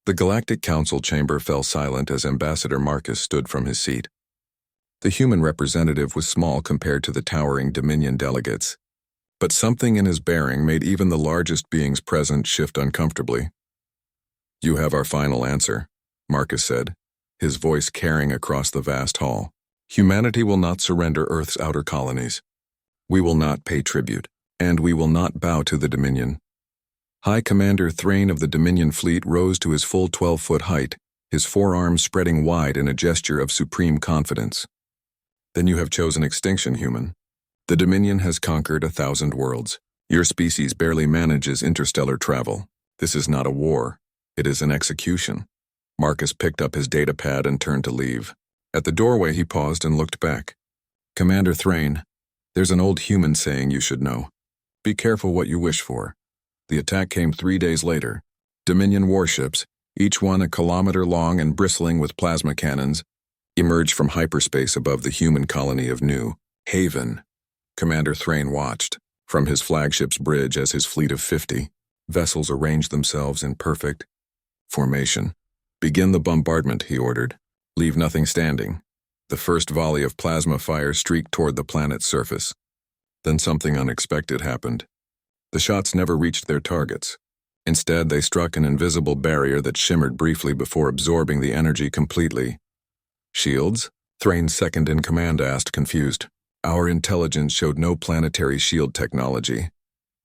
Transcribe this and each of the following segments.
The Galactic Council chamber fell silent as Ambassador Marcus stood from his seat. The human representative was small compared to the towering Dominion delegates, but something in his bearing made even the largest beings present shift uncomfortably. "You have our final answer," Marcus said, his voice carrying across the vast hall. "Humanity will not surrender Earth's outer colonies. We will not pay tribute, and we will not bow to the Dominion." High Commander Thrain of the Dominion fleet rose to his full 12-foot height, his forearms spreading wide in a gesture of supreme confidence. "Then you have chosen extinction, human. The Dominion has conquered 1,000 worlds. Your species barely manages interstellar travel. This is not a war. It is an execution." Marcus picked up his datapad and turned to leave. At the doorway he paused and looked back. "Commander Thrain, there's an old human saying you should know. Be careful what you wish for." The attack came 3 days later. Dominion warships, each one a kilometer long and bristling with plasma cannons, emerged from hyperspace above the human colony of New Haven. Commander Thrain watched from his flagship's bridge as his fleet of 50 vessels arranged themselves in perfect formation. "Begin the bombardment," he ordered. "Leave nothing standing." The first volley of plasma fire streaked toward the planet's surface. Then something unexpected happened. The shots never reached their targets. Instead, they struck an invisible barrier that shimmered briefly before absorbing the energy completely. "Shields?" Thrain's second-in-command asked, confused. "Our intelligence showed no planetary shield technology."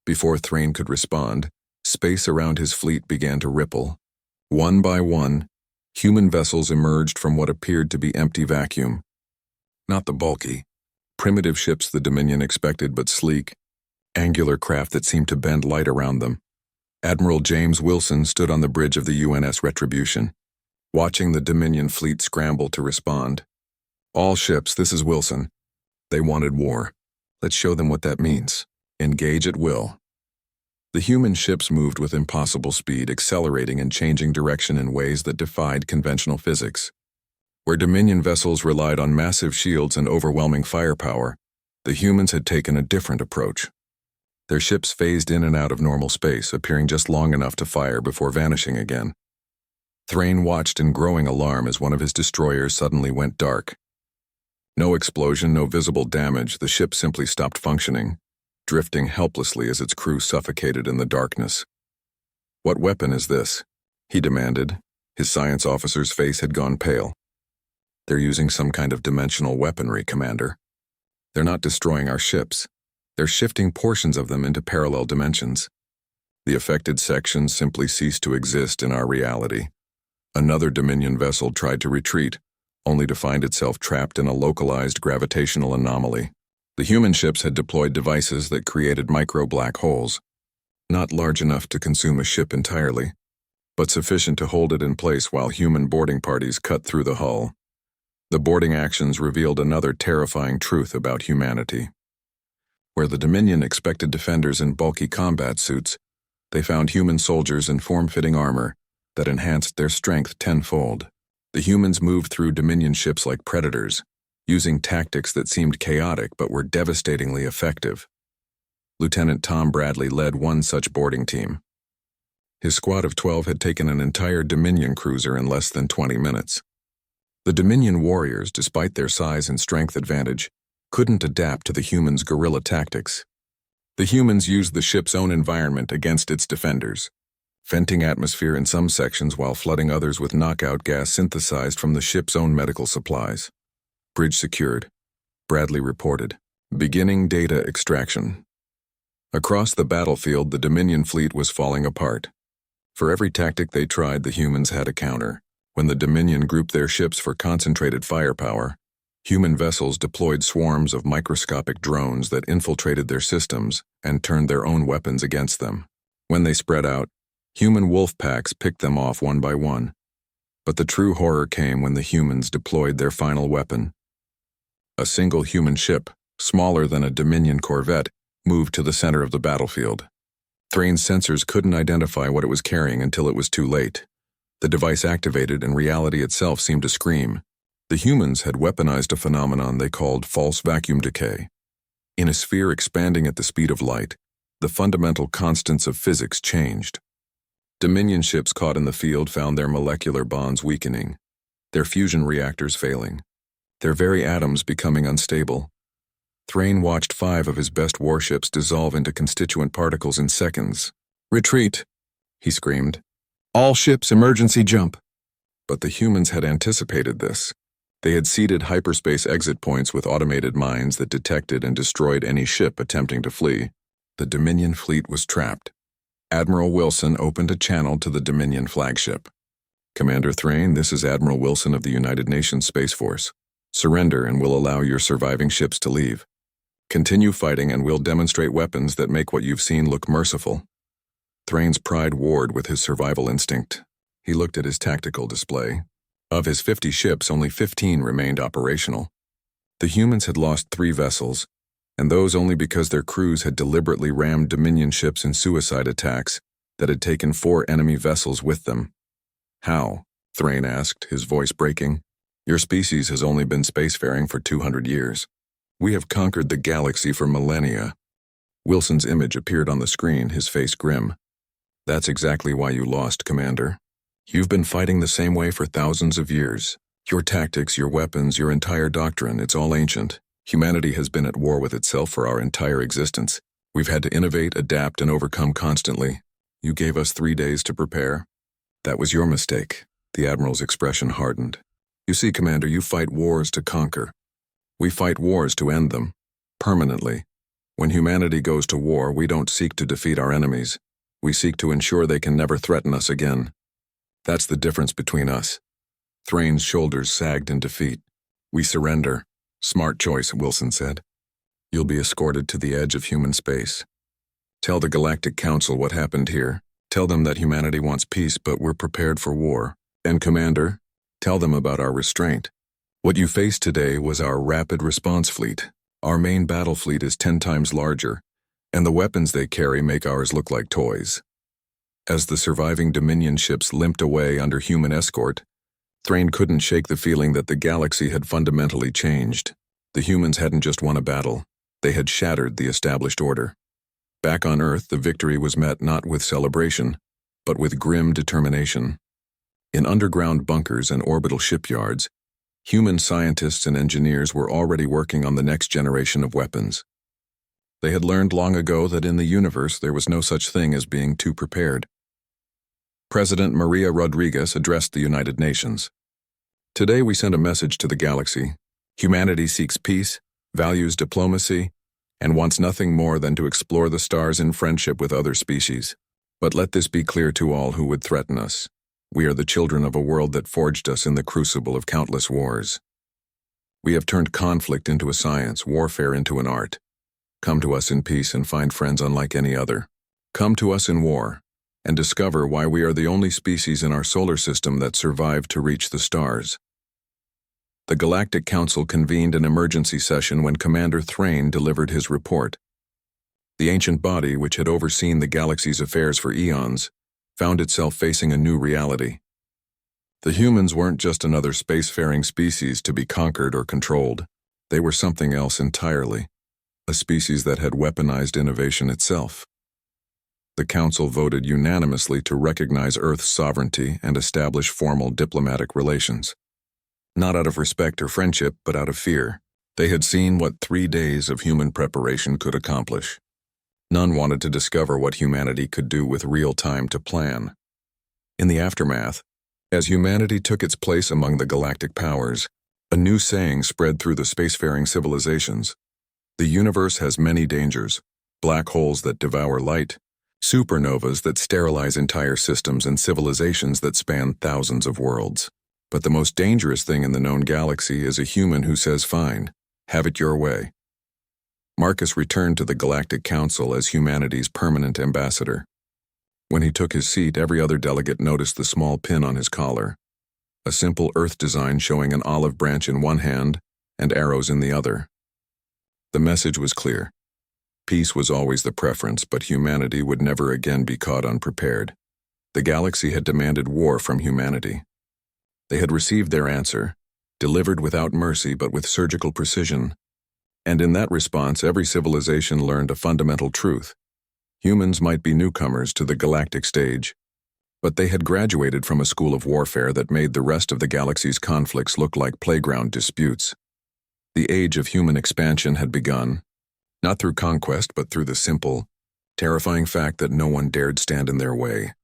Before Thrain could respond, space around his fleet began to ripple. One by one, human vessels emerged from what appeared to be empty vacuum. Not the bulky, primitive ships the Dominion expected, but sleek, angular craft that seemed to bend light around them. Admiral James Wilson stood on the bridge of the UNS Retribution, watching the Dominion fleet scramble to respond. "All ships, this is Wilson. They wanted war. Let's show them what that means. Engage at will." The human ships moved with impossible speed, accelerating and changing direction in ways that defied conventional physics. Where Dominion vessels relied on massive shields and overwhelming firepower, the humans had taken a different approach. Their ships phased in and out of normal space, appearing just long enough to fire before vanishing again. Thrain watched in growing alarm as one of his destroyers suddenly went dark. No explosion, no visible damage, the ship simply stopped functioning, drifting helplessly as its crew suffocated in the darkness. "What weapon is this?" he demanded. His science officer's face had gone pale. "They're using some kind of dimensional weaponry, Commander. They're not destroying our ships. They're shifting portions of them into parallel dimensions. The affected sections simply cease to exist in our reality." Another Dominion vessel tried to retreat, only to find itself trapped in a localized gravitational anomaly. The human ships had deployed devices that created micro-black holes, not large enough to consume a ship entirely, but sufficient to hold it in place while human boarding parties cut through the hull. The boarding actions revealed another terrifying truth about humanity. Where the Dominion expected defenders in bulky combat suits, they found human soldiers in form-fitting armor that enhanced their strength tenfold. The humans moved through Dominion ships like predators, using tactics that seemed chaotic but were devastatingly effective. Lieutenant Tom Bradley led one such boarding team. His squad of 12 had taken an entire Dominion cruiser in less than 20 minutes. The Dominion warriors, despite their size and strength advantage, couldn't adapt to the humans' guerrilla tactics. The humans used the ship's own environment against its defenders, venting atmosphere in some sections while flooding others with knockout gas synthesized from the ship's own medical supplies. "Bridge secured," Bradley reported. "Beginning data extraction." Across the battlefield, the Dominion fleet was falling apart. For every tactic they tried, the humans had a counter. When the Dominion grouped their ships for concentrated firepower, human vessels deployed swarms of microscopic drones that infiltrated their systems and turned their own weapons against them. When they spread out, human wolf packs picked them off one by one. But the true horror came when the humans deployed their final weapon. A single human ship, smaller than a Dominion corvette, moved to the center of the battlefield. Thrain's sensors couldn't identify what it was carrying until it was too late. The device activated and reality itself seemed to scream. The humans had weaponized a phenomenon they called false vacuum decay. In a sphere expanding at the speed of light, the fundamental constants of physics changed. Dominion ships caught in the field found their molecular bonds weakening, their fusion reactors failing, their very atoms becoming unstable. Thrain watched 5 of his best warships dissolve into constituent particles in seconds. "Retreat!" he screamed. "All ships, emergency jump!" But the humans had anticipated this. They had seeded hyperspace exit points with automated mines that detected and destroyed any ship attempting to flee. The Dominion fleet was trapped. Admiral Wilson opened a channel to the Dominion flagship. "Commander Thrain, this is Admiral Wilson of the United Nations Space Force. Surrender and we'll allow your surviving ships to leave. Continue fighting and we'll demonstrate weapons that make what you've seen look merciful." Thrain's pride warred with his survival instinct. He looked at his tactical display. Of his 50 ships, only 15 remained operational. The humans had lost 3 vessels, and those only because their crews had deliberately rammed Dominion ships in suicide attacks that had taken 4 enemy vessels with them. "How?" Thrain asked, his voice breaking. "Your species has only been spacefaring for 200 years. We have conquered the galaxy for millennia." Wilson's image appeared on the screen, his face grim. "That's exactly why you lost, Commander. You've been fighting the same way for thousands of years. Your tactics, your weapons, your entire doctrine, it's all ancient. Humanity has been at war with itself for our entire existence. We've had to innovate, adapt, and overcome constantly. You gave us 3 days to prepare. That was your mistake." The Admiral's expression hardened. "You see, Commander, you fight wars to conquer. We fight wars to end them. Permanently. When humanity goes to war, we don't seek to defeat our enemies. We seek to ensure they can never threaten us again. That's the difference between us." Thrain's shoulders sagged in defeat. "We surrender." "Smart choice," Wilson said. "You'll be escorted to the edge of human space. Tell the Galactic Council what happened here. Tell them that humanity wants peace, but we're prepared for war. And Commander, tell them about our restraint. What you faced today was our rapid response fleet. Our main battle fleet is 10 times larger, and the weapons they carry make ours look like toys." As the surviving Dominion ships limped away under human escort, Thrain couldn't shake the feeling that the galaxy had fundamentally changed. The humans hadn't just won a battle, they had shattered the established order. Back on Earth, the victory was met not with celebration, but with grim determination. In underground bunkers and orbital shipyards, human scientists and engineers were already working on the next generation of weapons. They had learned long ago that in the universe there was no such thing as being too prepared. President Maria Rodriguez addressed the United Nations. "Today we send a message to the galaxy. Humanity seeks peace, values diplomacy, and wants nothing more than to explore the stars in friendship with other species. But let this be clear to all who would threaten us. We are the children of a world that forged us in the crucible of countless wars. We have turned conflict into a science, warfare into an art. Come to us in peace and find friends unlike any other. Come to us in war, and discover why we are the only species in our solar system that survived to reach the stars." The Galactic Council convened an emergency session when Commander Thrain delivered his report. The ancient body, which had overseen the galaxy's affairs for eons, found itself facing a new reality. The humans weren't just another spacefaring species to be conquered or controlled. They were something else entirely, a species that had weaponized innovation itself. The Council voted unanimously to recognize Earth's sovereignty and establish formal diplomatic relations. Not out of respect or friendship, but out of fear. They had seen what 3 days of human preparation could accomplish. None wanted to discover what humanity could do with real time to plan. In the aftermath, as humanity took its place among the galactic powers, a new saying spread through the spacefaring civilizations. The universe has many dangers: black holes that devour light, supernovas that sterilize entire systems, and civilizations that span thousands of worlds. But the most dangerous thing in the known galaxy is a human who says, "Fine, have it your way." Marcus returned to the Galactic Council as humanity's permanent ambassador. When he took his seat, every other delegate noticed the small pin on his collar, a simple Earth design showing an olive branch in one hand and arrows in the other. The message was clear. Peace was always the preference, but humanity would never again be caught unprepared. The galaxy had demanded war from humanity. They had received their answer, delivered without mercy but with surgical precision. And in that response, every civilization learned a fundamental truth. Humans might be newcomers to the galactic stage, But they had graduated from a school of warfare that made the rest of the galaxy's conflicts look like playground disputes. The age of human expansion had begun, not through conquest but through the simple, terrifying fact that no one dared stand in their way.